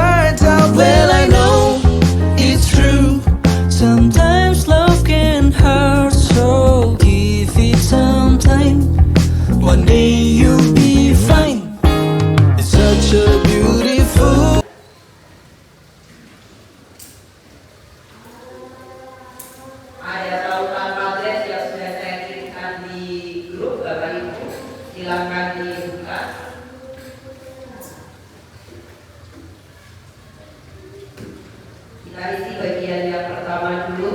words out. Well, I know it's true. Sometimes love can hurt, so give it some time. One day you'll be fine. It's such a beautiful. Ada tautan madres yang sudah saya kirimkan di grup Bapak Ibu, silakan dibuka. Kita isi bagian yang pertama dulu.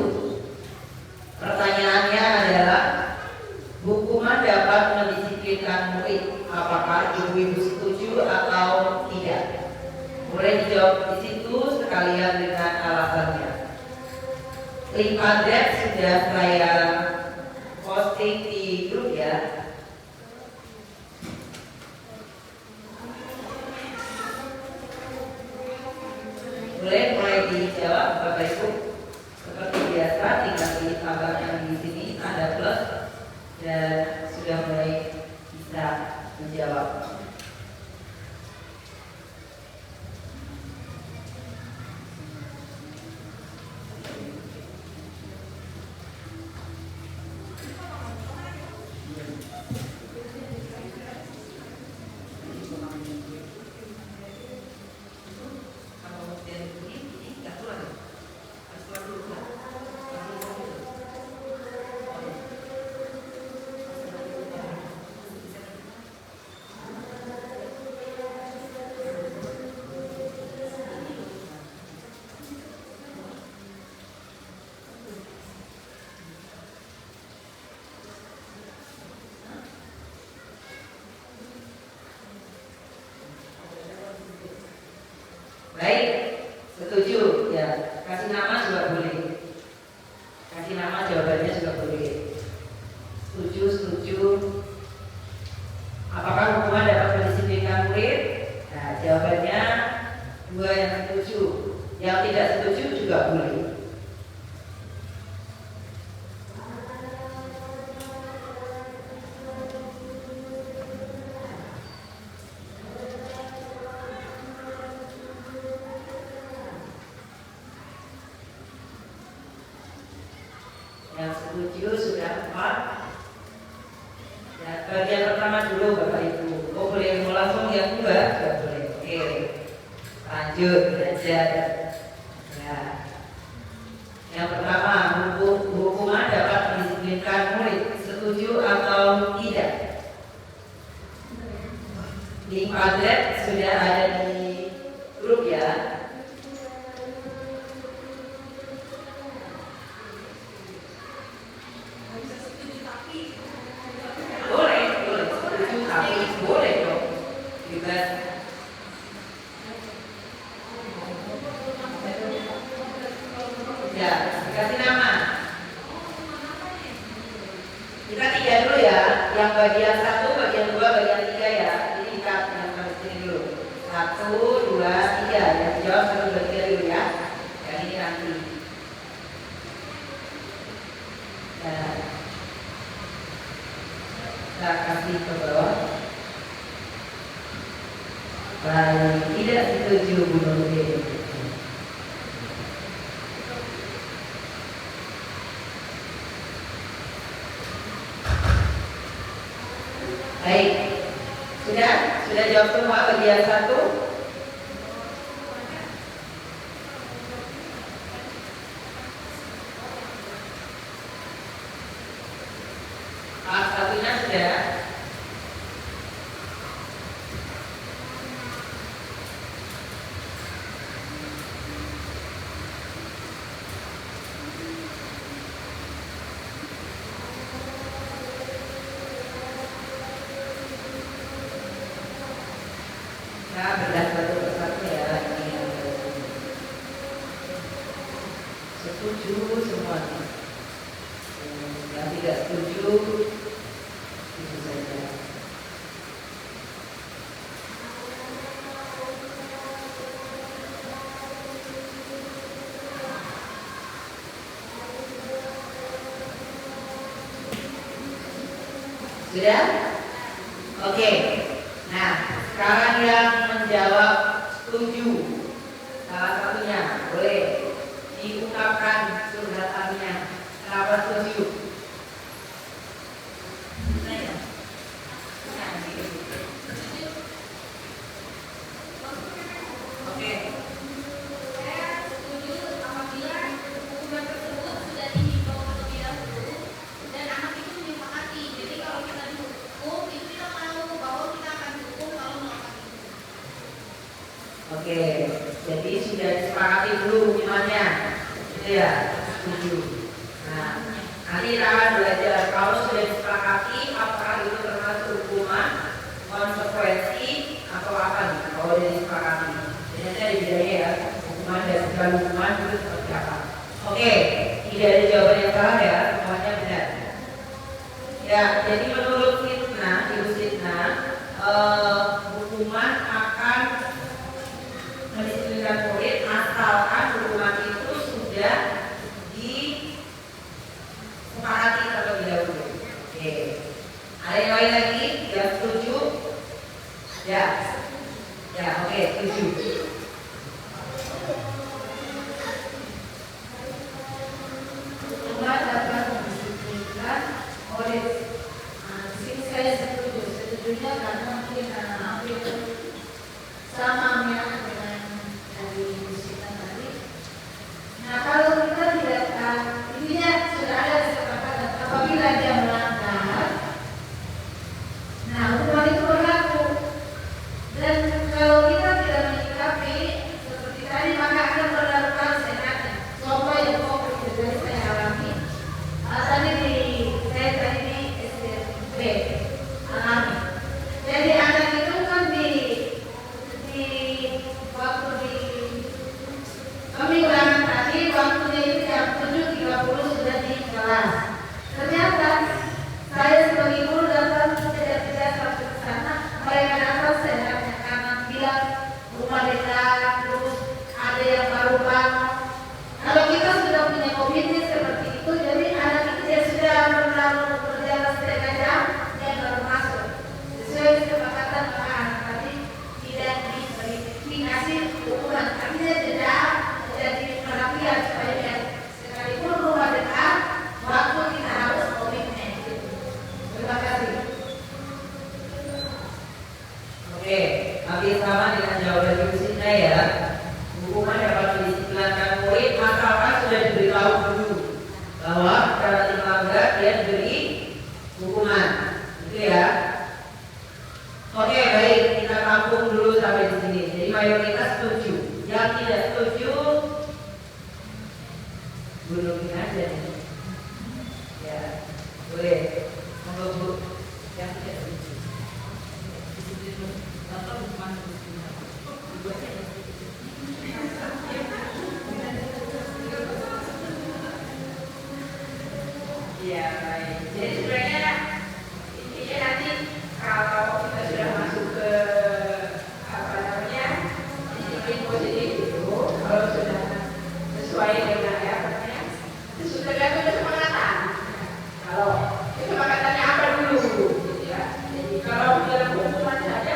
Pertanyaannya adalah, hukuman dapat mendisiplinkan murid. Apakah ibu-ibu setuju atau tidak? Boleh dijawab di situ sekalian dengan alasannya. Link address sudah saya posting di grup ya. Boleh mulai dijawab Bapak Ibu. Seperti biasa tinggal ditambahkan di sini tanda plus dan sudah mulai bisa menjawab. Baik, setuju ya. Kasih nama juga boleh. Kasih nama jawabannya juga boleh. Setuju, setuju. Apakah hukuman dapat mendisiplinkan murid? Nah, jawabannya dua yang setuju. Yang tidak setuju juga boleh. Yang setuju sudah 4. Ya, bagian pertama dulu Bapak Ibu. Oh, boleh mau langsung yang kedua? Tidak boleh. Oke, lanjut belajar. Ya. Yang pertama, hukuman dapat mendisiplinkan murid. Setuju atau tidak? Link Padlet sudah ada di grup ya. Ya, dikasih nama. Kita 3 dulu ya. Yang bagian 1, bagian 2, bagian 3 ya. Jadi kita yang sampai sini dulu. 1, 2, 3. Yang dijawab 1, 2, 3 dulu ya. Yang ini nanti. Nah, kita kasih ke bawah. Baik, tidak setuju Bu Nurdin. Baik, sudah jawab semua bagian 1. Satunya sudah. Nah, bedah satu persatu ya. Ini yang setuju semua. Yang tidak setuju itu saja. Sudah? Oke. Nah, sekarang yang menjawab setuju. jadi sudah disepakati dulu hukumannya, gitu ya, setuju. Nah, nanti kita akan belajar kalau sudah disepakati apakah itu termasuk hukuman, konsekuensi atau apa nih kalau sudah disepakati. Ternyata ada bedanya ya, hukuman dan segala hukuman itu seperti apa. Oke, tidak ada jawaban yang salah ya, semuanya benar. Ya, jadi menurut Ibu Sitna, hukuman akan mendisiplinkan murid asalkan hukuman itu sudah disepakati terlebih dahulu. Oke. Ada yang lain lagi yang setuju? Ya, ya, oke, setuju. Hukuman dapat mendisiplinkan murid. Di sini saya setuju. Setujunya karena mungkin hampir sama dengan dari musibah tadi. Nah, kalau kita tidak intinya sudah ada kesepakatan apabila dia melanggar, nah hukuman itu berlaku. Dan kalau kita tidak menyikapi seperti tadi, maka akan berlaku senatnya. Contoh yang konkret dari saya alami. Saya tadi di SMP alami. Jadi anak itu kan di waktu kami ulangan tadi waktunya itu jam 7.30 sudah di kelas. Ternyata saya sebagai guru datang tidak sampai ke sana. Mereka datang saya tanya kanan bilang rumah dekat, terus ada yang baru bangun. Kalau kita sudah punya komitmen seperti itu, jadi anak itu dia sudah berjalan setengah jam dia baru masuk. Sesuai kesepakatan anak tadi tidak dikasih hukuman, artinya tidak diperhatikan supaya dia sekalipun rumah dekat, waktu kita harus komitmen. Terima kasih. Oke, hampir sama dengan jawaban Ibu Sitna ya. Hukuman dapat mendisiplinkan murid asalkan sudah diberitahu dulu bahwa secara melanggar dia diberi hukuman, gitu ya. Oke, baik, kita tampung dulu sampai di sini. Jadi mayoritas setuju. Yang tidak setuju, gunungin aja nih. Ya, boleh. Monggo Bu. Yang tidak setuju. Atau hukuman ya, baik. Jadi sebenarnya intinya nanti kalau kita sudah masuk ke apa namanya disiplin positif itu, kalau sudah sesuai dengan ya namanya sudah tergantung kesepakatan. Kalau kesepakatannya apa dulu, gitu ya. Jadi kalau dalam hukuman saja,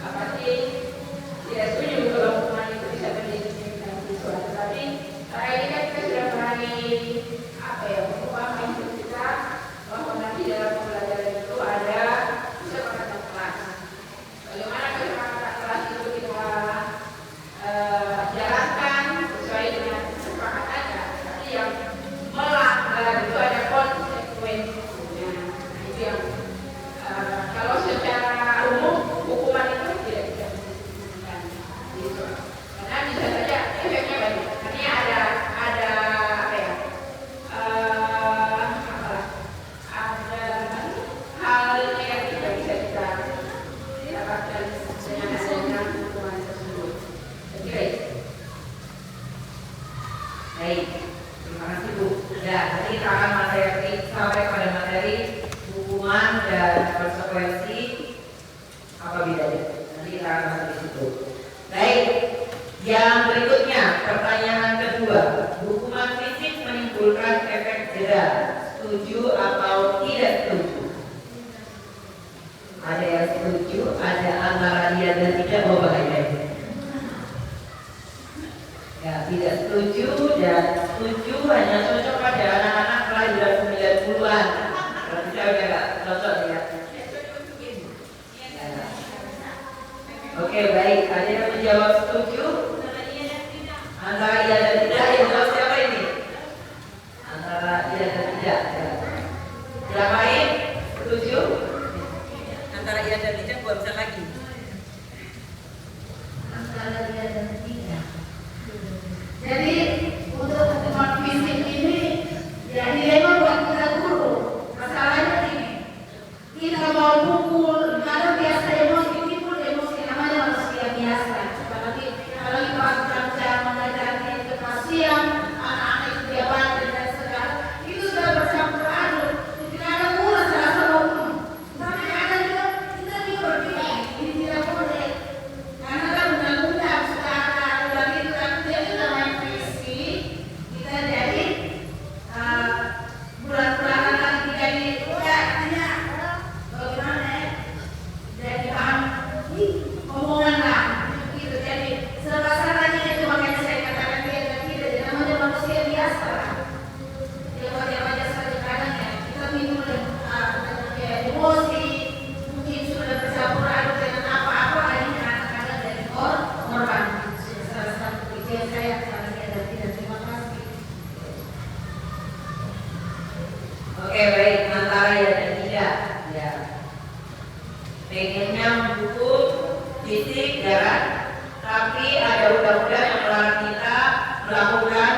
pasti tidak setuju kalau hukuman itu bisa mendisiplinkan siswa. Tetapi ini kan kita sudah mulai apa ya, mengubah kita bahwa nanti dalam pembelajaran itu ada kesepakatan kelas. Bagaimana kesepakatan kelas itu kita jalankan sesuai dengan kesepakatannya. Tapi yang melanggar itu ada konsekuensinya. Itu yang kalau secara umum hukuman itu tidak bisa didisiplinkan gitu. Karena bisa saja efeknya banyak. Artinya ada apa ya? Ada hal negatif yang bisa kita dapatkan dengan adanya hukuman tersebut. Oke. Baik, terima kasih Bu. Ya, nanti kita akan sampai pada materi hukuman dan konsekuensi apa bedanya. Nanti kita akan masuk di situ. Baik, yang berikutnya pertanyaan kedua, hukuman fisik menimbulkan efek jera, setuju atau tidak setuju? Ada yang setuju, ada antara iya dan tidak, mau bahaya. Ya, tidak setuju dan setuju hanya cocok pada anak-anak kelahiran 90-an. Berarti saya udah gak cocok ya. Oke, baik. Ada yang menjawab setuju? Antara iya dan tidak, yang jawab siapa ini? Antara iya dan tidak. Yang lain setuju? Antara iya dan tidak, gua bisa lagi. Antara dia dan Jadi untuk teman fisik ini ya dilema buat kita guru. Masalahnya ini kita mau pukul, kadang biasa emosi, timbul emosi namanya manusia biasa. Apalagi pas jam mengajarkan edukasian anak-anak itu dia bantu dan segala itu sudah bercampur aduk. Tidak ada murah salah satu umum. Tapi kadang juga kita berpikir ini tidak boleh. Karena kan undang-undang sudah ada undang itu kan jadi main fisik kita jadi bulan-bulanan lagi jadi artinya bagaimana ya? Jadi paham omongan lah gitu. Jadi serba salahnya itu makanya saya katakan dia tidak jadi namanya manusia biasa lah. Dia wajar-wajar saja kadang ya kita minum emosi mungkin sudah bercampur aduk dengan apa-apa akhirnya kadang-kadang jadi korban. Salah satu pikiran saya kalau dia tidak terima kasih. Oke, baik, antara ya dan tidak. Ya. Pengennya buku fisik ya kan? Tapi ada undang-undang yang melarang kita melakukan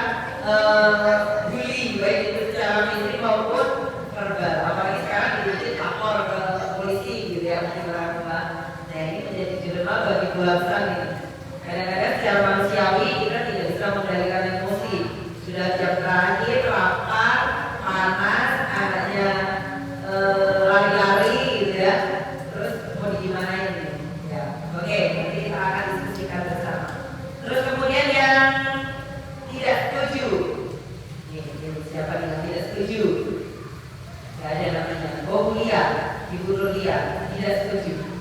bullying baik itu secara fisik maupun verbal. Apalagi sekarang dibikin lapor ke polisi gitu ya masih orang-orang. Nah ini menjadi dilema bagi bangsa ini. Kadang-kadang secara manusiawi kita tidak bisa mengendalikan emosi. Sudah jam terakhir, lapar, panas, anaknya lari-lari gitu ya. Terus mau digimanain gitu. Ya. Oke, nanti kita akan diskusikan bersama. Terus kemudian yang tidak setuju. Ini siapa yang tidak setuju? Gak ada namanya. Oh Lia, Ibu Lia tidak setuju.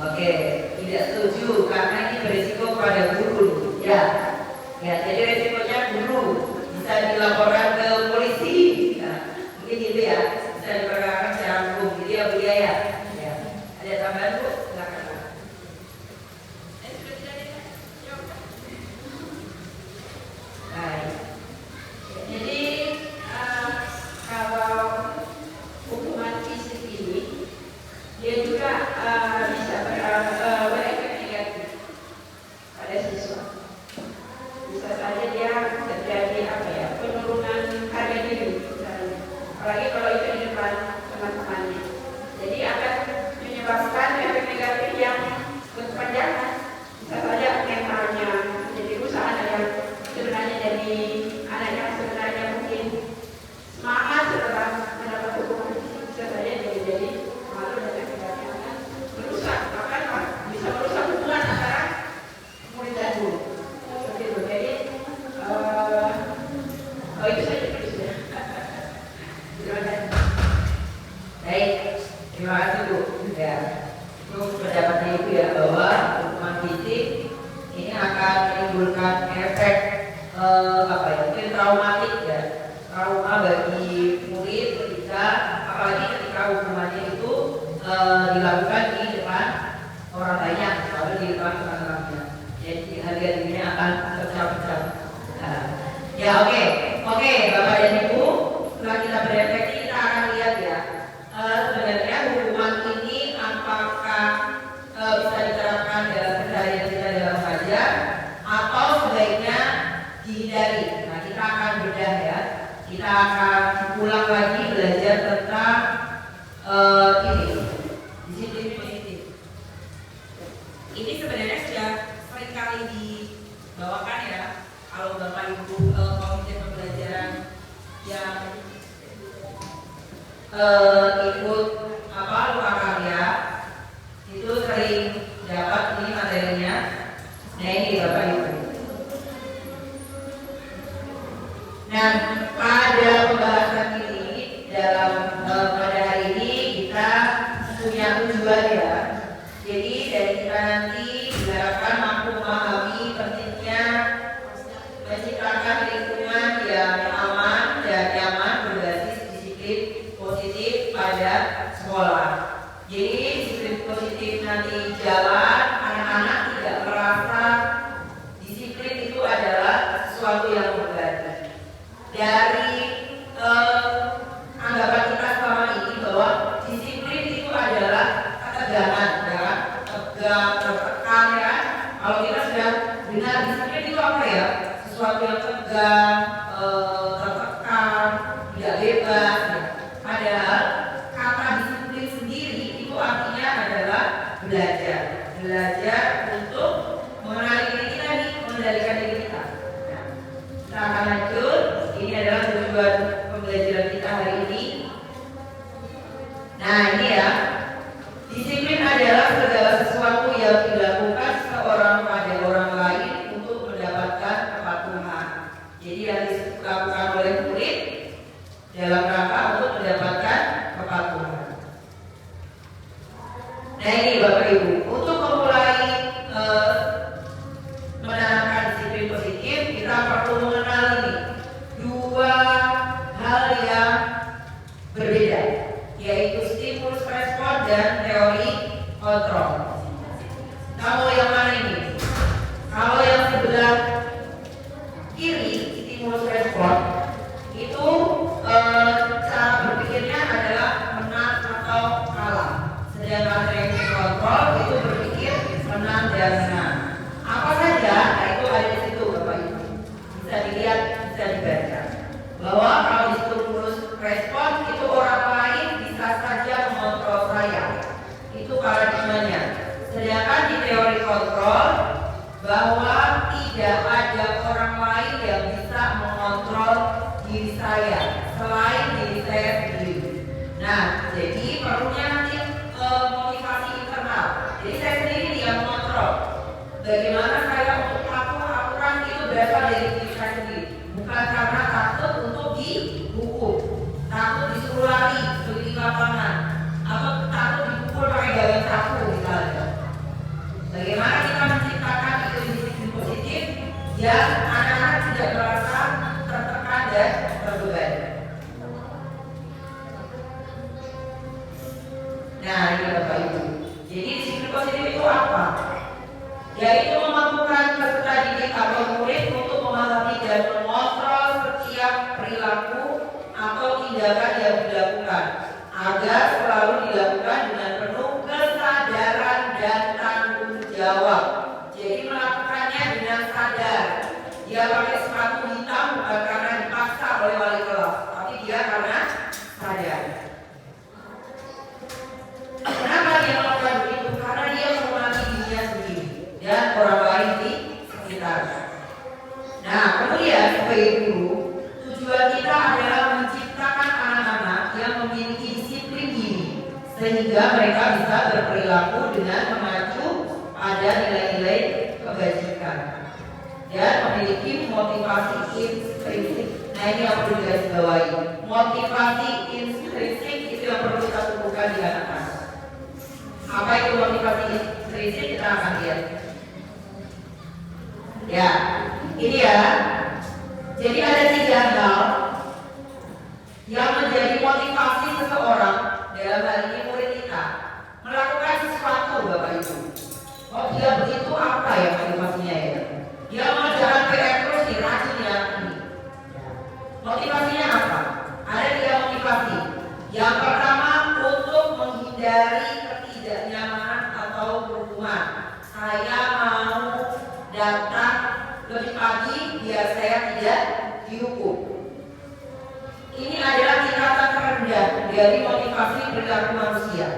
Oke, tidak setuju karena ini berisiko pada guru. Ya, jadi resikonya guru bisa dilaporkan ke polisi. Nah, mungkin gitu ya, bisa diperkarakan secara hukum. Gitu ya Bu ya. Ya. Ada tambahan Bu? Silakan Bu. Baik. Jadi kalau hukuman fisik ini dia juga bisa berefek negatif pada siswa. Bisa saja dia terjadi penurunan harga diri misalnya. Apalagi kalau itu di depan teman-temannya. Jadi akan menyebabkan efek negatif yang berkepanjangan. Bisa saja mentalnya menjadi rusak, anak yang sebenarnya jadi anak yang sebenarnya mungkin semangat setelah mendapat hukuman bisa saja jadi malu dan akibatnya akan merusak, bahkan bisa merusak hubungan antara murid dan guru. Seperti itu. Jadi itu saja tulisnya. Terima kasih. Baik, terima kasih Bu. Ya, itu pendapatnya Ibu ya bahwa hukuman fisik ini akan menimbulkan efek mungkin traumatik ya, trauma bagi murid ketika apalagi ketika hukumannya itu dilakukan di depan orang banyak atau di depan teman-temannya. Jadi harga dirinya akan pecah-pecah. Ya oke, Bapak dan Ibu, setelah kita berefleksi kita akan lihat ya sebenarnya hukuman ini apakah bisa diterapkan dalam keseharian kita dalam belajar atau sebaiknya dihindari. Nah kita akan bedah ya, kita akan ulang lagi belajar tentang ini disiplin positif. Ini sebenarnya sudah sering kali bawakan ya. Kalau Bapak Ibu komite pembelajaran yang ikut luka karya itu sering dapat ini materinya. Nah ini Bapak Ibu. Nah pada pembahasan ini pada hari ini kita punya tujuan ya. Jadi dari kita nanti diharapkan mampu memahami pentingnya menciptakan lingkungan yang aman dan nyaman berbasis disiplin positif pada sekolah. Jadi disiplin positif nanti jalan, anak-anak tidak merasa disiplin itu adalah sesuatu yang berbeda. Dari anggapan kita selama ini bahwa disiplin itu adalah ketegangan, ya, tegang, tertekan, ya. Kalau kita sudah benar disiplin itu apa ya? Sesuatu yang tegang, tertekan, tidak bebas. Ya. Padahal kata disiplin sendiri itu artinya adalah belajar, belajar untuk mengenali diri kita nih, mengendalikan diri kita. Nah, kita akan lanjut. Ini adalah tujuan pembelajaran kita hari ini. Nah ini ya, disiplin adalah segala sesuatu yang dilakukan seorang pada orang lain untuk mendapatkan kepatuhan. Jadi yang dilakukan oleh murid dalam rangka untuk mendapatkan kepatuhan. Nah ini Bapak Ibu, untuk memulai menanamkan disiplin positif, kita perlu mengenal ini dua hal yang berbeda, yaitu stimulus respon dan teori kontrol. Kalau yang mana ini? Kalau yang sebelah kiri, stimulus respon, itu cara berpikirnya adalah menang atau kalah. Sedangkan teori kontrol itu berpikir menang dan menang. Apa saja? Nah itu ada di situ Bapak Ibu. Bisa dilihat, bisa dibaca. Bahwa kalau di stimulus respon itu orang lain bisa saja mengontrol saya. Itu paradigmanya. Sedangkan di teori kontrol bahwa tidak ada orang lain yang bisa mengontrol diri saya selain diri saya sendiri. Nah, jadi perlunya nanti motivasi internal. Jadi saya sendiri yang mengontrol. Bagaimana saya untuk patuh aturan itu berasal dari diri saya sendiri, bukan karena takut untuk dihukum, takut disuruh lari di lapangan, atau takut dipukul pakai gagang sapu misalnya. Bagaimana kita menciptakan itu disiplin positif yang anak-anak tidak merasa tertekan dan terbebani. Nah ini Bapak Ibu. Jadi disiplin positif itu apa? Yaitu memampukan peserta didik atau murid untuk memahami dan mengontrol setiap perilaku atau tindakan yang dilakukan agar selalu dilakukan dengan penuh kesadaran dan tanggung jawab. Jadi melakukannya dengan sadar. Dia pakai sepatu hitam bukan karena dipaksa oleh wali kelas, tapi dia karena sadar. Kenapa dia melakukan begitu? Karena dia menghormati dirinya sendiri dan orang lain di sekitarnya. Nah, kemudian sebagai guru, tujuan kita adalah menciptakan anak-anak yang memiliki disiplin diri sehingga mereka bisa berperilaku dengan mengacu pada nilai-nilai kebajikan dan memiliki motivasi intrinsik. Nah ini yang perlu digarisbawahi. Motivasi intrinsik itu yang perlu kita tumbuhkan di anak-anak. Apa itu motivasi intrinsik? Kita akan lihat. Ya, ini ya. Jadi ada 3 hal yang menjadi motivasi seseorang, dalam hal ini murid kita, melakukan sesuatu Bapak Ibu. Oh dia begitu apa ya motivasinya ya? Dia mengerjakan PR terus nih, rajin ya ini. Motivasinya apa? Ada 3 motivasi. Yang pertama untuk menghindari ketidaknyamanan atau kerumunan. Saya mau datang lebih pagi biar saya tidak dihukum. Ini adalah tingkatan terendah dari motivasi perilaku manusia.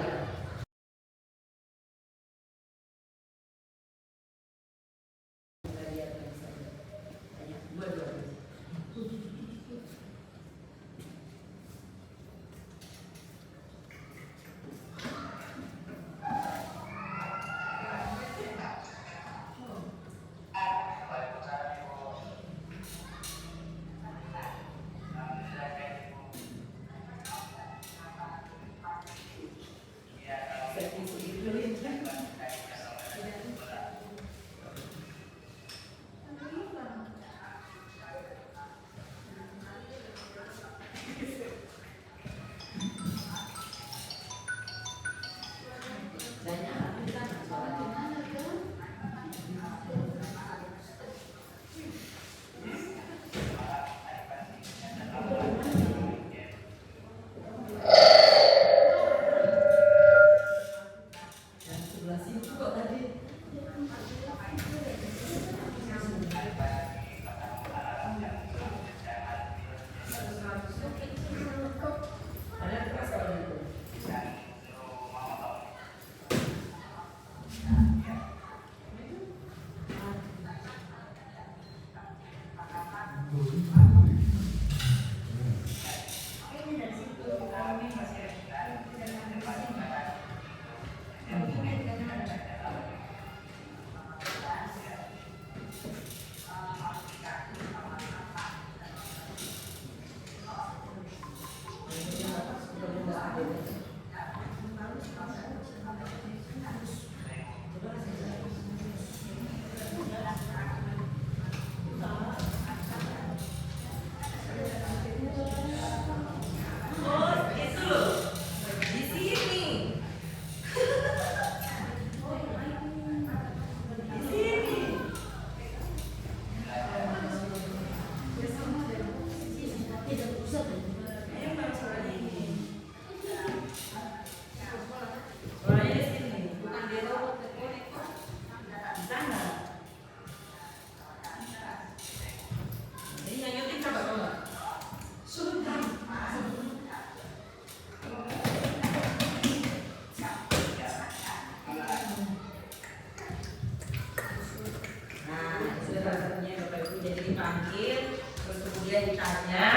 salah satunya Bapak Ibu. Jadi dipanggil, terus kemudian ditanya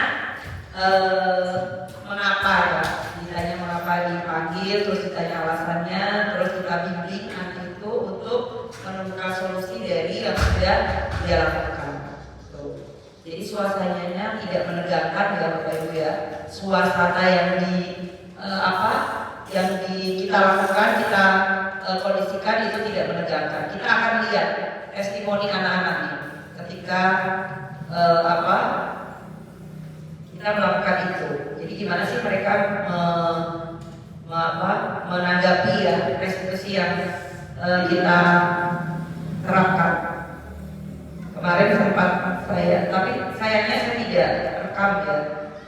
mengapa ya, ditanya mengapa dipanggil, terus ditanya alasannya, terus kita bimbing anak itu untuk menemukan solusi dari yang sudah dia lakukan. Jadi suasananya tidak menegangkan ya Bapak Ibu ya. Suasana yang kita lakukan, kita kondisikan itu tidak menegangkan. Kita akan lihat testimoni anak-anak ini ketika kita melakukan itu. Jadi gimana sih mereka menanggapi ya restitusi yang kita terapkan. Kemarin sempat tapi sayangnya saya tidak rekam ya.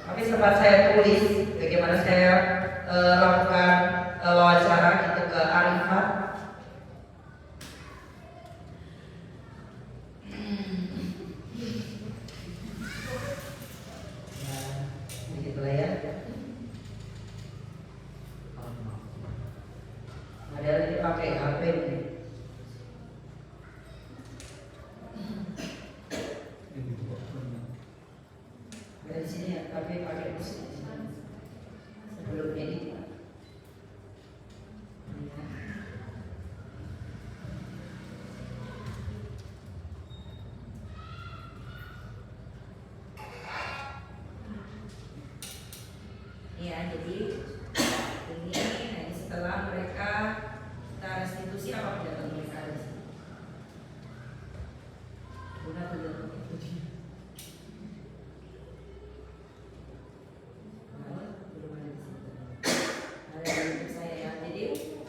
Tapi sempat saya tulis bagaimana saya lakukan wawancara gitu ke Arifat. Begitulah ya. Padahal ini pakai HP nih. Dari sini ya, tapi pakai musik sebelum ini. Ya, jadi ini setelah mereka kita restitusi apa pendapat mereka di sini? Guna pendapat itu.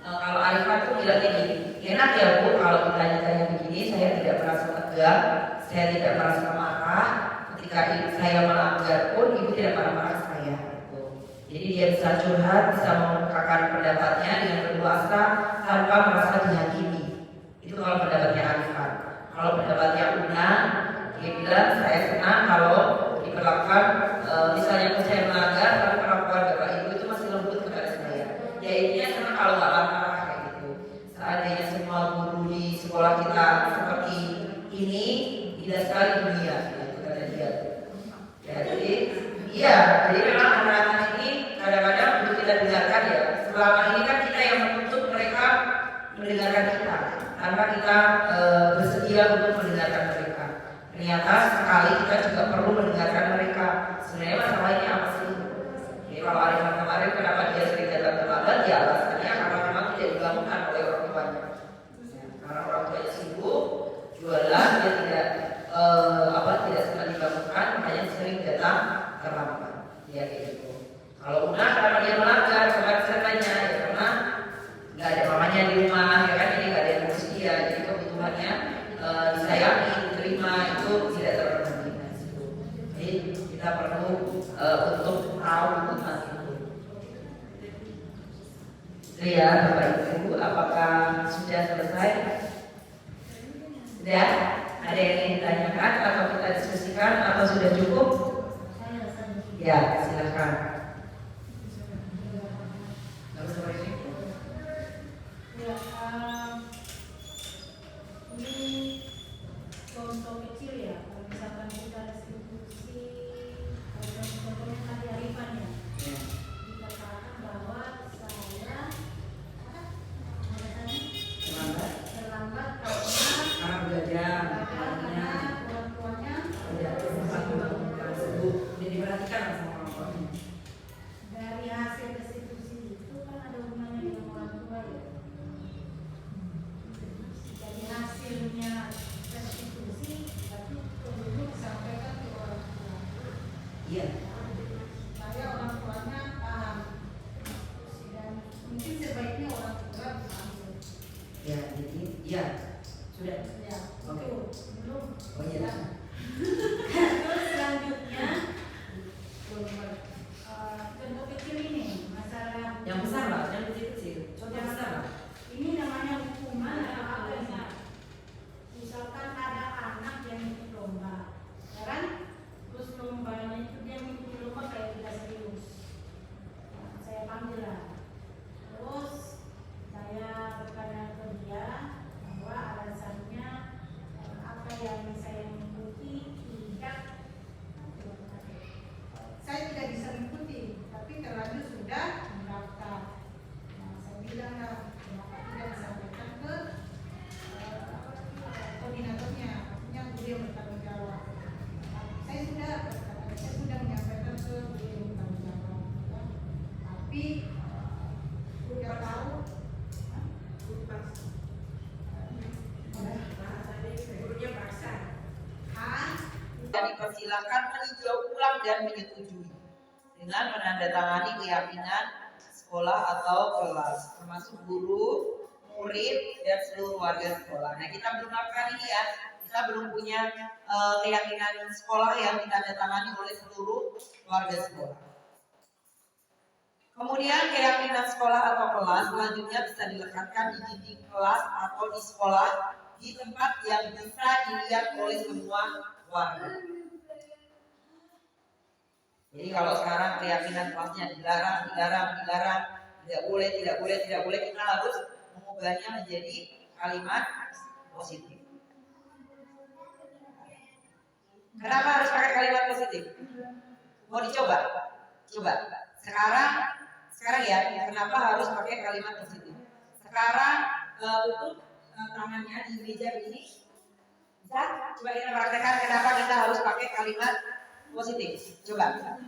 Kalau Arifat tuh bilang gini, enak ya Bu, kalau ditanya-tanya begini saya tidak merasa tegang, saya tidak merasa marah. Ketika saya melanggar pun Ibu tidak marah-marah saya. Gitu. Jadi dia bisa curhat, bisa mengungkapkan pendapatnya dengan leluasa tanpa merasa dihakimi. Itu kalau pendapatnya Arifat. Kalau pendapatnya Una, dia bilang saya senang kalau diperlakukan, misalnya saya melanggar, tapi perlakuan Bapak Ibu itu masih lembut kepada saya. Ya intinya senang kalau nggak marah kayak gitu. Seandainya semua guru di sekolah kita seperti ini, tidak sekali dunia, itu kata dia. Ya, jadi memang anak-anak ini kadang-kadang untuk kita dengarkan ya. Selama ini kan kita yang menuntut mereka mendengarkan kita, tanpa kita bersedia untuk mendengarkan mereka. Ternyata sekali kita juga perlu mendengarkan mereka. Sebenarnya masalahnya apa sih? Jadi kalau Arifat kemarin kenapa dia sering datang terlambat? Ya alasannya karena memang tidak dibangunkan oleh orang tuanya. Karena orang tuanya sibuk jualan, dia tidak sempat dibangunkan, makanya sering datang terlambat. Ya gitu. Kalau Una kenapa dia melanggar? Kemarin saya tanya ya karena nggak ada mamanya di rumah, ya kan? Jadi nggak ada yang ngurus dia, jadi kebutuhannya disayangi, diterima itu tidak terpenuhi. Jadi kita perlu untuk tahu kebutuhan itu. Itu ya Bapak Ibu, apakah sudah selesai? Sudah? Ada yang ingin ditanyakan atau kita diskusikan atau sudah cukup? Ya, silakan. Ini contoh kecil ya, kalau misalkan kita restitusi, contohnya tadi Arifan ya, dikatakan bahwa saya terlambat Karena belajar, karena orang tuanya tidak sempat melakukan tersebut. Jadi diperhatikan sama orang tuanya. dari hasil restitusi itu kan ada hubungannya dengan orang tua ya. Jadi hasilnya restitusi tapi perlu disampaikan ke orang tua. Iya. Supaya orang tuanya paham dan mungkin sebaiknya orang tua dipanggil. Ya, jadi ya sudah. Ya, Oke. belum. Oh iya. Terus selanjutnya contoh kecil ini masalah Yang besar lah, yang kecil-kecil. Contoh besar lah. ini namanya hukuman atau apa ya? Misalkan ada anak yang ikut lomba, ya kan? Terus lombanya itu dia mengikuti lomba kayak tidak serius. Nah, saya panggil lah. Terus saya bertanya ke dia bahwa alasannya apa yang saya kami persilakan meninjau ulang dan menyetujui dengan menandatangani keyakinan sekolah atau kelas, termasuk guru, murid, dan seluruh warga sekolah. Nah, kita belum melakukan ini ya. Kita belum punya keyakinan sekolah yang ditandatangani oleh seluruh warga sekolah. Kemudian keyakinan sekolah atau kelas selanjutnya bisa dilekatkan di dinding kelas atau di sekolah di tempat yang bisa dilihat oleh semua warga. Jadi kalau sekarang keyakinan kelasnya dilarang, tidak boleh, kita harus mengubahnya menjadi kalimat positif. Kenapa harus pakai kalimat positif? Mau dicoba? Coba. Sekarang ya, kenapa harus pakai kalimat positif? Sekarang tutup tangannya di meja ini. Bisa? Coba kita praktekkan kenapa kita harus pakai kalimat positif. Coba.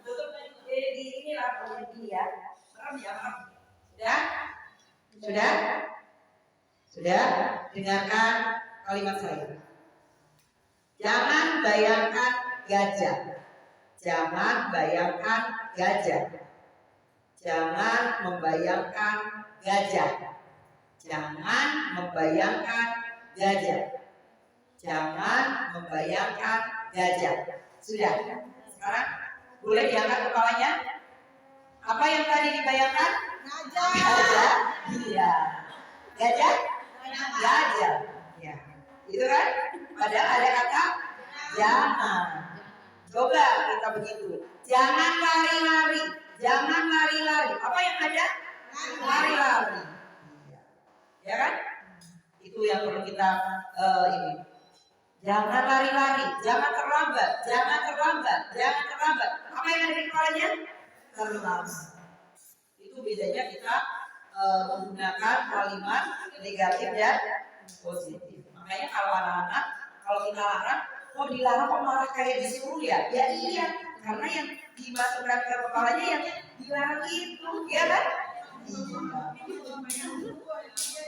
Tutup di ini lah, ini ya. Sudah? Sudah? Dengarkan kalimat saya. Jangan bayangkan gajah. Jangan bayangkan gajah. Jangan membayangkan gajah. Jangan membayangkan gajah. Jangan membayangkan gajah. Sudah. Sekarang boleh diangkat kepalanya. Apa yang tadi dibayangkan? Gajah. Gajah. Iya. Gajah? Gajah. Ya. Itu kan? Padahal ada kata jangan. Coba kita begitu. Jangan lari-lari. Jangan lari-lari. Apa yang ada? Lari-lari. Ya kan? Itu yang perlu kita ini. Jangan lari-lari. Jangan terlambat. Jangan terlambat. Jangan terlambat. Apa yang ada di kepalanya? Terlambat. Itu bedanya kita menggunakan kalimat negatif dan positif. Makanya kalau anak-anak, kalau kita larang, kok dilarang kok malah kayak disuruh ya? Ya iya, karena yang dimasukkan ke kepalanya yang dilarang itu, ya kan?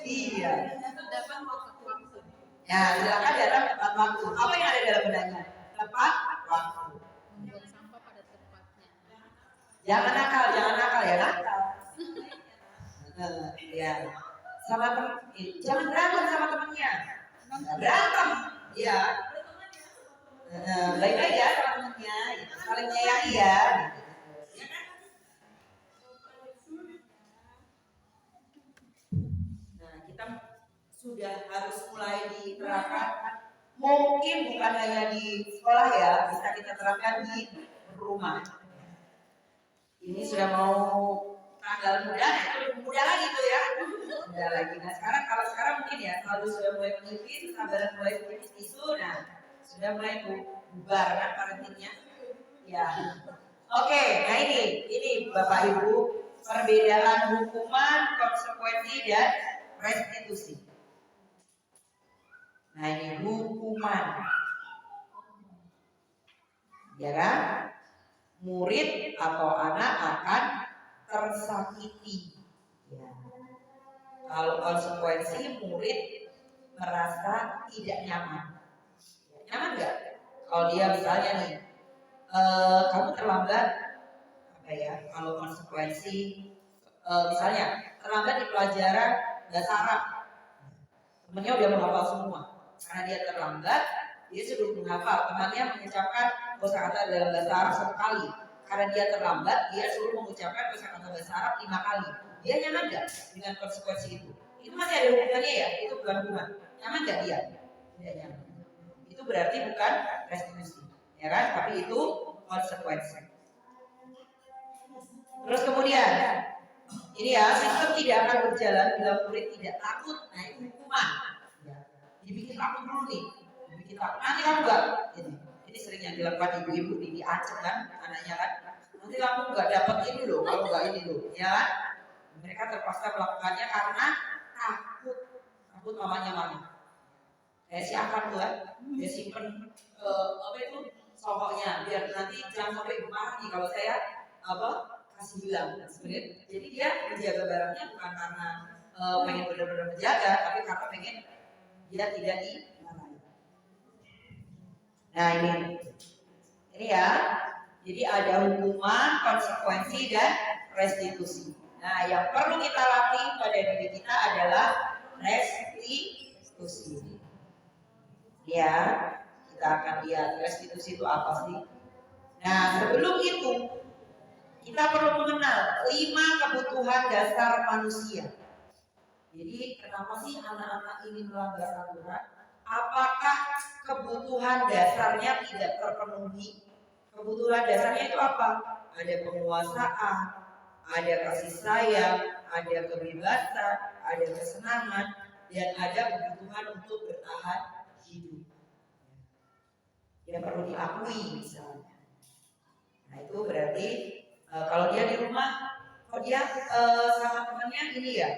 Iya. Ya, silakan datang tepat waktu. Apa yang ada dalam benaknya? Tepat waktu. Membuang sampah pada tempatnya. Jangan nakal ya nakal. Ya, jangan berantem sama temannya. Berantem, ya. Baik-baik ya sama temannya, saling menyayangi ya. Nah, kita sudah harus mulai diterapkan. Mungkin bukan hanya di sekolah ya, bisa kita terapkan di rumah. Ini sudah mau tanggal muda, itu lebih muda lagi tuh ya. Muda lagi. Nah kalau sekarang mungkin ya, kalau sudah mulai menipis, sabaran mulai menipis isu, nah sudah mulai bubar kan parentingnya. Ya. Oke, nah ini Bapak Ibu perbedaan hukuman, konsekuensi dan restitusi. Nah ini hukuman, ya kan? Murid atau anak akan tersakiti. Ya. Kalau konsekuensi, murid merasa tidak nyaman. Nyaman nggak? Kalau dia misalnya nih, kamu terlambat, apa ya? Kalau konsekuensi, misalnya terlambat di pelajaran bahasa Arab, temennya udah menghafal semua, karena dia terlambat, dia sudah menghafal. Temannya mengucapkan kosakata dalam bahasa Arab 1 kali. Karena dia terlambat, dia suruh mengucapkan kosakata bahasa Arab 5 kali. Dia nyaman nggak dengan konsekuensi itu? Itu masih ada hubungannya ya? Itu bukan hubungan. Nyaman nggak dia? Tidak nyaman. Itu berarti bukan restitusi, ya kan? Tapi itu konsekuensi. Terus kemudian, ini ya, sistem tidak akan berjalan bila murid tidak takut. Nah itu hukuman. Ya. Dibikin takut dulu nih. Dibikin takut. Nanti kamu enggak. Ini sering yang dilakukan ibu-ibu diacem kan anaknya kan. Nanti kamu enggak dapat ini loh, kalau enggak ini loh, ya kan? Mereka terpaksa melakukannya karena takut mamanya marah. Kayak siapa tuh kan? Dia simpen apa itu sokoknya biar nanti jangan sampai ibu marah nih kalau saya kasih bilang sebenarnya. Jadi dia menjaga barangnya bukan karena pengen benar-benar menjaga, tapi karena pengen dia tidak dimarahi. Nah ini ya. Jadi ada hukuman, konsekuensi dan restitusi. Nah yang perlu kita latih pada diri kita adalah restitusi. Ya, kita akan lihat restitusi itu apa sih. Nah sebelum itu kita perlu mengenal 5 kebutuhan dasar manusia. Jadi kenapa sih anak-anak ini melanggar aturan? Apakah kebutuhan dasarnya tidak terpenuhi? Kebutuhan dasarnya itu apa? Ada penguasaan, ada kasih sayang, ada kebebasan, ada kesenangan, dan ada kebutuhan untuk bertahan hidup. Yang perlu diakui misalnya. Nah itu berarti kalau dia di rumah, kalau dia sama temannya ini ya,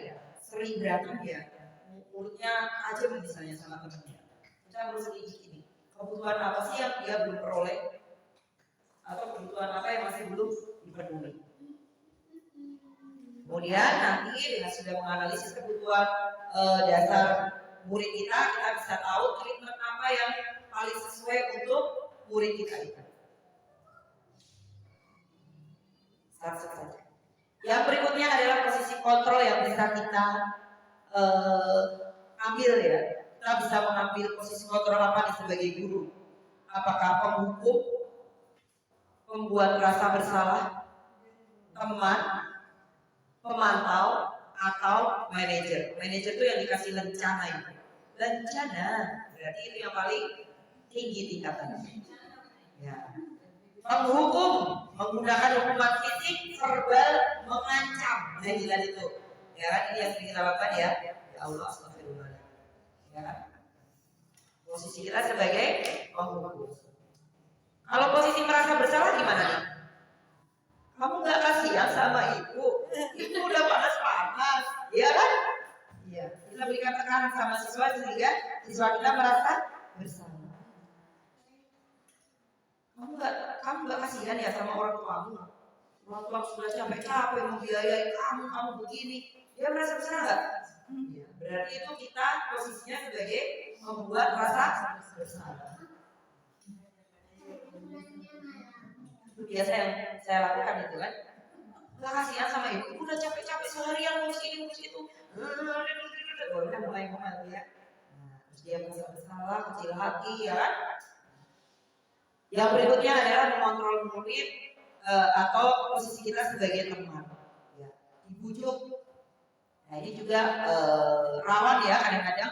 sering berantem ya, mulutnya aja misalnya sama temannya. Kita harus sedikit ini. Kebutuhan apa sih yang dia belum peroleh? Atau kebutuhan apa yang masih belum dipenuhi? Kemudian nanti dengan sudah menganalisis kebutuhan dasar murid kita bisa tahu treatment apa yang paling sesuai untuk murid kita itu. Satu saja. Yang berikutnya adalah posisi kontrol yang bisa kita ambil ya. Kita bisa mengambil posisi kontrol apa nih sebagai guru? Apakah penghukum, pembuat rasa bersalah, teman, pemantau, atau manajer? Manajer itu yang dikasih lencana itu. Lencana berarti itu yang paling tinggi tingkatannya. Ya. Menghukum menggunakan hukuman fisik, verbal, mengancam. Nah jelas itu. Ya kan ini yang sering kita lakukan ya. Ya Allah, astagfirullah. Ya kan? Posisi kita sebagai penghukum. Kalau posisi merasa bersalah gimana nih? Kamu nggak kasihan sama ibu udah panas-panas, ya kan? Iya. Kita berikan tekanan sama siswa sehingga siswa kita merasa bersalah. Kamu nggak kasihan ya sama orang tuamu? Orang tua sudah capek-capek membiayai kamu begini, dia merasa bersalah nggak? Ya, berarti itu kita posisinya sebagai membuat rasa bersalah. Itu biasa yang saya lakukan itu kan. Nggak kasihan sama ibu udah capek-capek seharian ngurus ini ngurus itu. Udah mulai ya. Terus dia merasa bersalah, kecil hati ya kan. Yang berikutnya adalah mengontrol murid atau posisi kita sebagai teman. Ya, dibujuk. Nah ini juga rawan ya kadang-kadang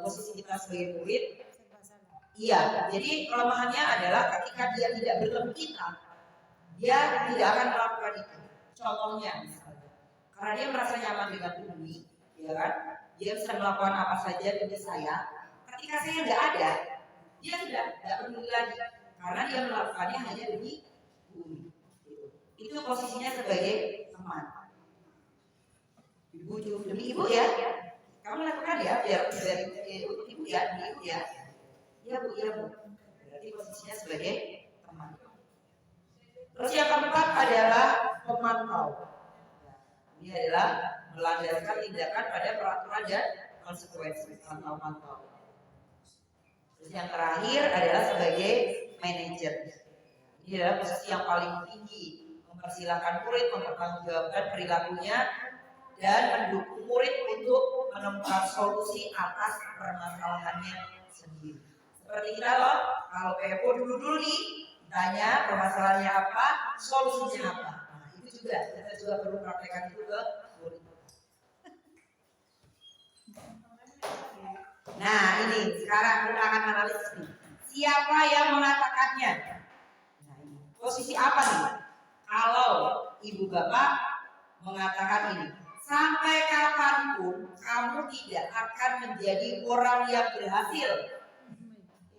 posisi kita sebagai murid. Iya, jadi kelemahannya adalah ketika dia tidak bertemu kita, dia tidak akan melakukan itu. Contohnya misalnya, karena dia merasa nyaman dengan bumi, ya kan? Dia bisa melakukan apa saja demi saya. Ketika saya nggak ada, dia sudah nggak peduli lagi. Karena dia melakukannya hanya demi bumi. Itu posisinya sebagai teman. Dibujuk demi ibu ya. Kamu lakukan ya, biar untuk ibu ya, demi ibu ya. Iya bu. Berarti posisinya sebagai teman. Terus yang keempat adalah pemantau. Ini adalah melandarkan tindakan pada peraturan dan konsekuensi atau mantau. Terus yang terakhir adalah sebagai manajer. Ini adalah posisi yang paling tinggi, mempersilahkan murid mempertanggungjawabkan perilakunya dan mendukung murid untuk menemukan solusi atas permasalahannya sendiri. Seperti kita loh, kalau Pepo dulu nih, tanya permasalahannya apa, solusinya apa. Nah itu juga, kita juga perlu praktekkan itu ke murid. Nah ini, sekarang kita akan analisis nih. Siapa yang mengatakannya? Nah, ini. Posisi apa nih? Kalau ibu bapak mengatakan ini, sampai kapanpun kamu tidak akan menjadi orang yang berhasil.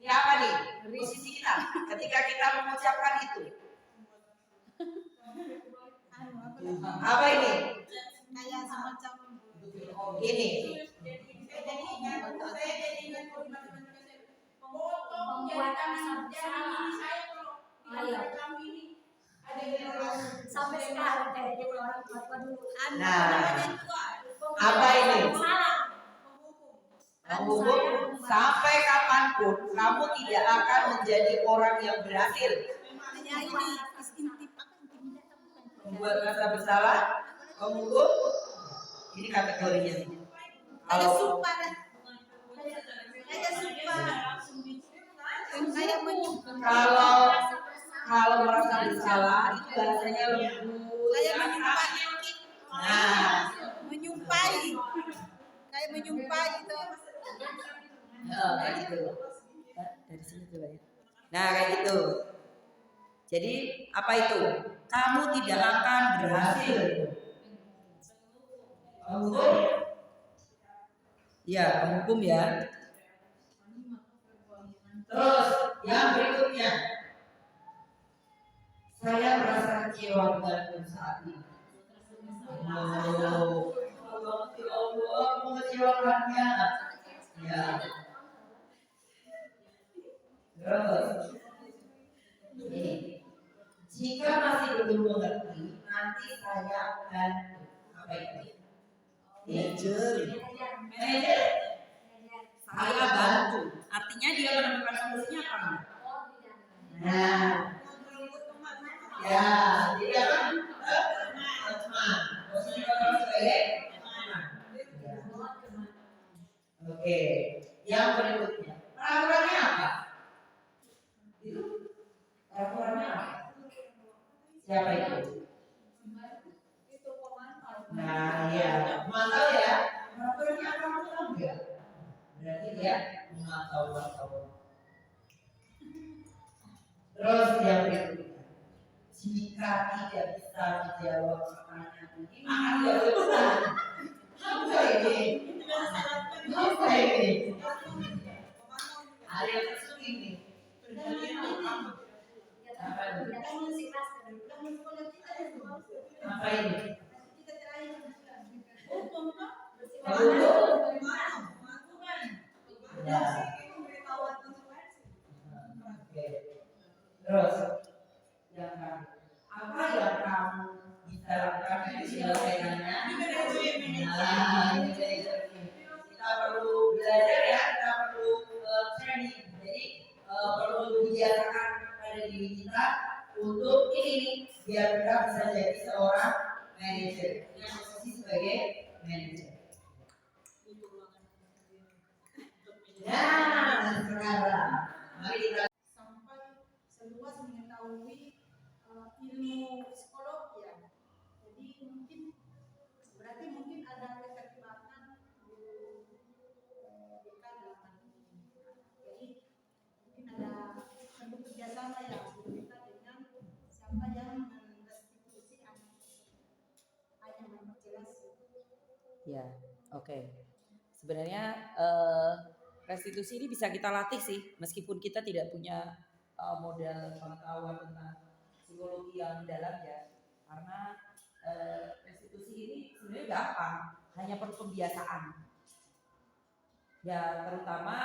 Ini apa nih? Posisi kita ketika kita mengucapkan itu. Apa ini? Kayak semacam Ini. sampai sekarang kayak gitu orang tua dulu. Nah, apa ini? Menghukum sampai kapanpun pun kamu tidak akan menjadi orang yang berhasil. Membuat rasa bersalah, menghukum, ini kategorinya. Kalau kalau merasa bersalah itu bahasanya lembut. Nah, Menyumpai itu. kayak gitu. Dari sini coba ya. Nah, kayak gitu. Jadi apa itu? Kamu tidak akan berhasil. Penghukum? Ya, penghukum ya. Terus yang berikutnya, saya merasa kecewa dengan saat ini. Oh, Allah mengecewakannya. Ya. Terus, ini, jika masih belum mengerti, nanti saya akan apa itu? Manajer. Saya bantu. Artinya dia menemukan solusinya apa? Nah, ya, jadi apa? Teman. Posisi kontrol sebagai teman. Oke, yang berikutnya. Peraturannya apa? Itu peraturannya apa? Siapa itu? Nah, ya, memantau ya. Peraturannya apa? Kamu tahu nggak? Berarti dia memantau. Terus yang berikutnya, jika tidak bisa dijawab pertanyaan ini, maka dia berpesan. Apa ini? Ada yang tersebut ini. Apa ini? Terus, apa yang kamu bisa lakukan menyelesaikannya? Nah, ini kita perlu belajar ya, kita perlu training. Jadi perlu dibiasakan pada diri kita untuk ini biar kita bisa jadi seorang manajer yang posisi sebagai manajer. Nah, sekarang mari kita Sampai seluas mengetahui ilmu psikologi ya. Jadi berarti mungkin ada keterlibatan BK dalam hal ini. Jadi mungkin ada bentuk kerjasama ya kita dengan siapa yang menrestitusi anak tersebut. Hanya memperjelas. ya, oke. Sebenarnya restitusi ini bisa kita latih sih, meskipun kita tidak punya modal pengetahuan tentang psikologi yang dalam ya. Karena restitusi ini sebenarnya gampang, hanya perlu pembiasaan. Ya, terutama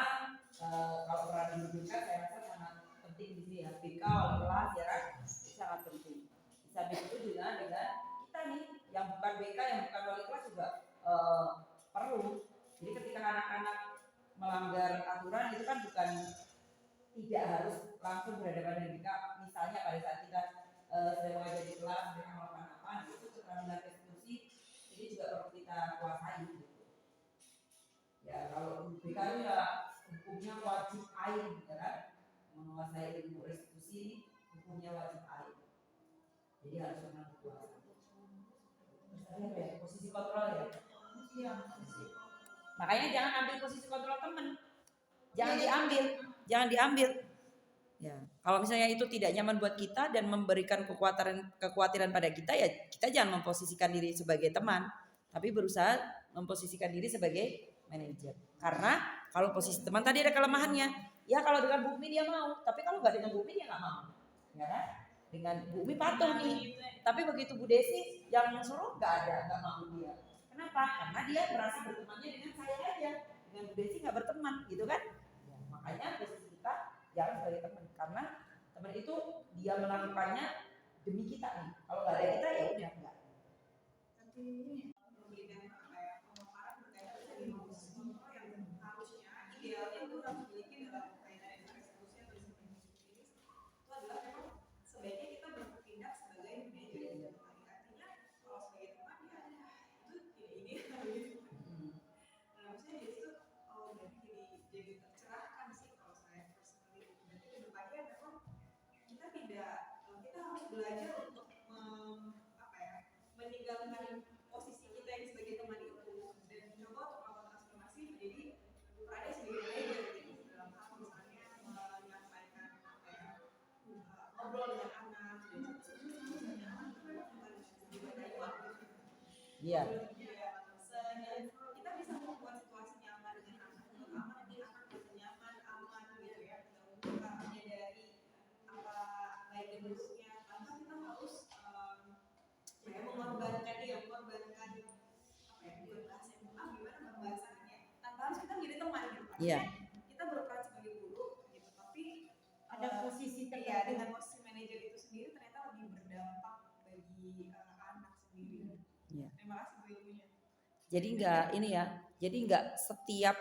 kalau pernah diwujudkan, saya rasa sangat penting di sini ya. BK wali kelas ya kan, itu sangat penting. Bisa begitu juga dengan kita nih, yang bukan BK, yang bukan wali kelas juga perlu. Jadi ketika anak-anak melanggar aturan itu kan bukan tidak harus langsung berhadapan dengan BK. Misalnya pada saat kita sedang mengajar di kelas, mereka melakukan apa, itu keterangan restitusi ini juga perlu kita kuasai. Ya, kalau BK itu ya hukumnya wajib ain, ya kan? Menguasai ilmu restitusi hukumnya wajib ain. Jadi harus pernah kuasai. Terus ya, posisi kontrol ya. Makanya jangan ambil posisi kontrol teman. Jangan diambil. Ya, kalau misalnya itu tidak nyaman buat kita dan memberikan kekhawatiran pada kita, ya kita jangan memposisikan diri sebagai teman, tapi berusaha memposisikan diri sebagai manajer. Karena kalau posisi teman tadi ada kelemahannya. Ya kalau dengan Bu Umi dia mau, tapi kalau nggak dengan Bu Umi dia nggak mau. Ya kan? Dengan Bu Umi patuh nih. Tapi begitu Bu Desi yang suruh nggak mau dia. Kenapa? Karena dia merasa bertemannya dengan saya aja, dengan Bu Desi nggak berteman, gitu kan? Ya, makanya posisi kita jangan sebagai teman, karena teman itu dia melakukannya demi kita nih. Kalau nggak ada kita ya udah enggak. Tapi ini pemberian pemaparan berkaitan dengan yang harusnya idealnya itu harus dimiliki dalam belajar untuk meninggalkan posisi kita yang sebagai teman itu dan mencoba untuk melakukan transformasi menjadi berada sebagai manajer gitu dalam hal misalnya menyampaikan ngobrol dengan anak dan misalnya anak itu memang bukan sebagai Taiwan gitu. Iya. Kita bisa membuat situasi nyaman dengan anak, untuk aman di anak bisa nyaman, aman gitu ya. Untuk menyadari apa baik dan buruknya, tanpa kita harus mengorbankan apa ya, bukan bahasa yang gimana pembahasannya, tanpa harus kita menjadi teman gitu. Iya. Kita berperan sebagai guru gitu, tapi Ada posisi ya dengan posisi manajer itu sendiri ternyata lebih berdampak bagi anak sendiri. Iya. Terima kasih Bu ilmunya. Jadi nggak setiap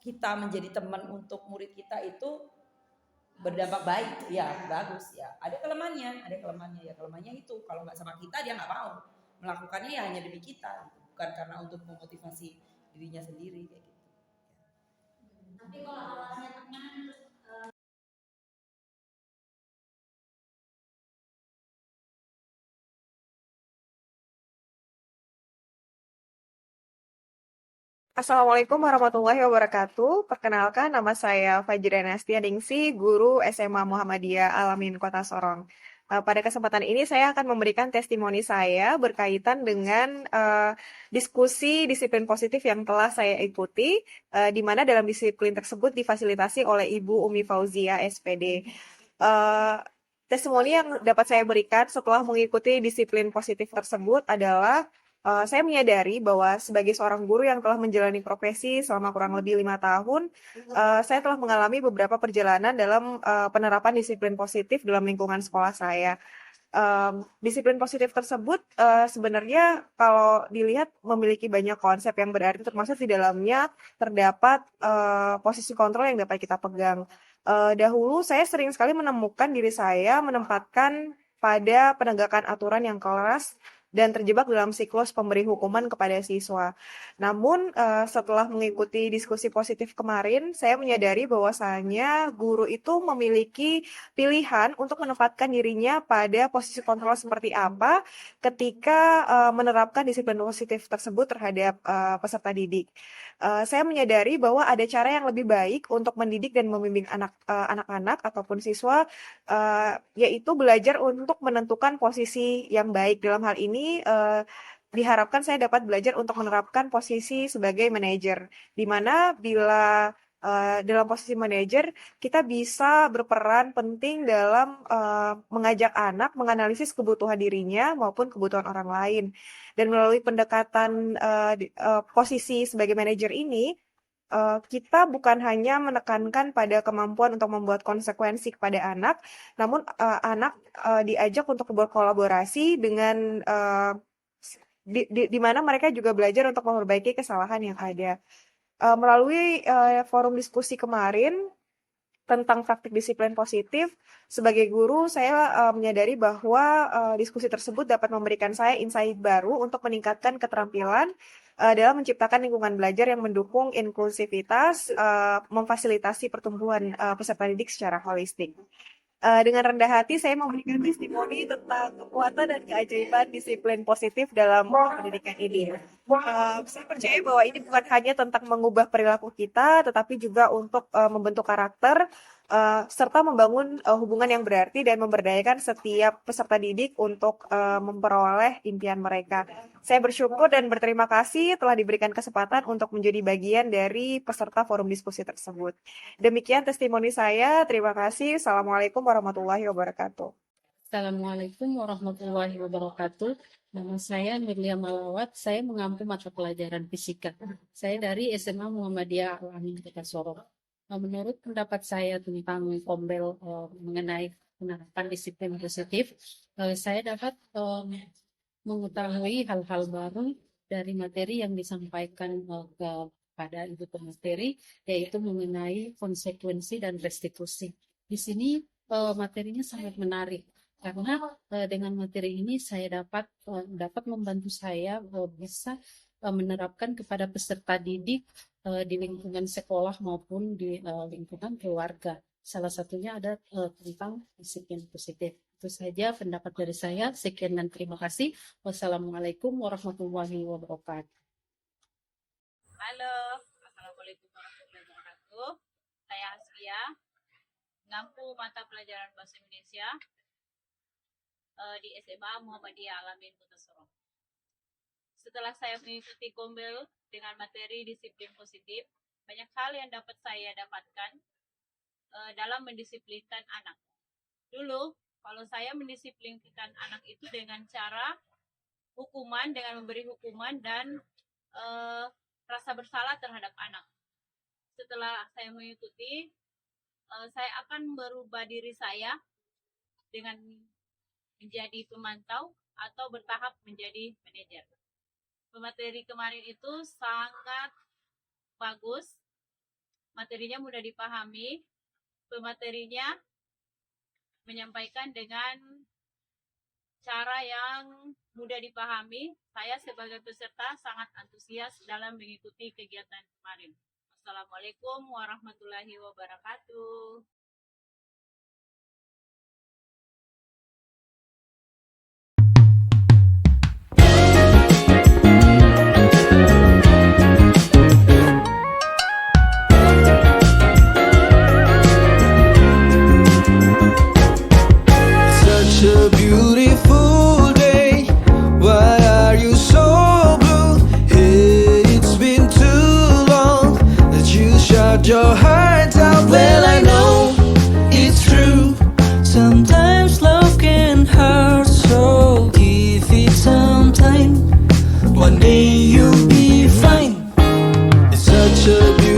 kita menjadi teman untuk murid kita itu berdampak baik, ya bagus ya. Ada kelemahannya ya. Kelemahannya itu kalau nggak sama kita dia nggak mau melakukannya ya hanya demi kita, bukan karena untuk memotivasi dirinya sendiri kayak gitu. Tapi kalau awalnya teman Assalamualaikum warahmatullahi wabarakatuh. Perkenalkan, nama saya Fajriana Ningsi, guru SMA Muhammadiyah Alamin Kota Sorong. Pada kesempatan ini saya akan memberikan testimoni saya berkaitan dengan diskusi disiplin positif yang telah saya ikuti, di mana dalam disiplin tersebut difasilitasi oleh Ibu Umi Fauzia SPD. Testimoni yang dapat saya berikan setelah mengikuti disiplin positif tersebut adalah saya menyadari bahwa sebagai seorang guru yang telah menjalani profesi selama kurang lebih 5 tahun, saya telah mengalami beberapa perjalanan dalam penerapan disiplin positif dalam lingkungan sekolah saya. Disiplin positif tersebut sebenarnya kalau dilihat memiliki banyak konsep yang berarti, termasuk di dalamnya terdapat posisi kontrol yang dapat kita pegang. Dahulu saya sering sekali menemukan diri saya menempatkan pada penegakan aturan yang keras dan terjebak dalam siklus pemberi hukuman kepada siswa. Namun setelah mengikuti diskusi positif kemarin, saya menyadari bahwasanya guru itu memiliki pilihan untuk menempatkan dirinya pada posisi kontrol seperti apa ketika menerapkan disiplin positif tersebut terhadap peserta didik. Saya menyadari bahwa ada cara yang lebih baik untuk mendidik dan membimbing anak-anak ataupun siswa, yaitu belajar untuk menentukan posisi yang baik. Dalam hal ini diharapkan saya dapat belajar untuk menerapkan posisi sebagai manajer, di mana bila dalam posisi manajer kita bisa berperan penting dalam mengajak anak menganalisis kebutuhan dirinya maupun kebutuhan orang lain, dan melalui pendekatan posisi sebagai manajer ini kita bukan hanya menekankan pada kemampuan untuk membuat konsekuensi kepada anak, namun anak diajak untuk berkolaborasi dengan di mana mereka juga belajar untuk memperbaiki kesalahan yang ada. Melalui forum diskusi kemarin tentang praktik disiplin positif, sebagai guru saya menyadari bahwa diskusi tersebut dapat memberikan saya insight baru untuk meningkatkan keterampilan dalam menciptakan lingkungan belajar yang mendukung inklusivitas, memfasilitasi pertumbuhan peserta didik secara holistik. Dengan rendah hati saya memberikan testimoni tentang kekuatan dan keajaiban disiplin positif dalam pendidikan ini. Saya percaya bahwa ini bukan hanya tentang mengubah perilaku kita, tetapi juga untuk membentuk karakter serta membangun hubungan yang berarti dan memberdayakan setiap peserta didik untuk memperoleh impian mereka. Saya bersyukur dan berterima kasih telah diberikan kesempatan untuk menjadi bagian dari peserta forum diskusi tersebut. Demikian testimoni saya. Terima kasih. Assalamualaikum warahmatullahi wabarakatuh. Assalamualaikum warahmatullahi wabarakatuh. Nama saya Nurlia Malawat. Saya mengampu mata pelajaran fisika. Saya dari SMA Muhammadiyah Alamin Kota Sorong. Menurut pendapat saya tentang Kombel mengenai penerapan disiplin positif, saya dapat mengetahui hal-hal baru dari materi yang disampaikan kepada ibu pemateri, yaitu mengenai konsekuensi dan restitusi. Di sini materinya sangat menarik karena dengan materi ini saya dapat membantu saya bisa menerapkan kepada peserta didik di lingkungan sekolah maupun di lingkungan keluarga. Salah satunya ada tentang disiplin positif. Itu saja pendapat dari saya. Sekian dan terima kasih. Wassalamualaikum warahmatullahi wabarakatuh. Halo, Assalamualaikum warahmatullahi wabarakatuh. Saya Askia, mengampu mata pelajaran Bahasa Indonesia di SMA Muhammadiyah Alamin Kota Sorong. Setelah saya mengikuti Kombel dengan materi disiplin positif, banyak hal yang dapat saya dapatkan dalam mendisiplinkan anak. Dulu, kalau saya mendisiplinkan anak itu dengan cara hukuman, dengan memberi hukuman dan rasa bersalah terhadap anak. Setelah saya mengikuti, saya akan merubah diri saya dengan menjadi pemantau atau bertahap menjadi manajer. Pemateri kemarin itu sangat bagus, materinya mudah dipahami, pematerinya menyampaikan dengan cara yang mudah dipahami. Saya sebagai peserta sangat antusias dalam mengikuti kegiatan kemarin. Assalamualaikum warahmatullahi wabarakatuh. Such a beautiful day. Why are you so blue? Hey, it's been too long that you shut your heart out. Well, I know it's true. Sometimes love can hurt, so give it some time. One day you'll be fine. It's such a beautiful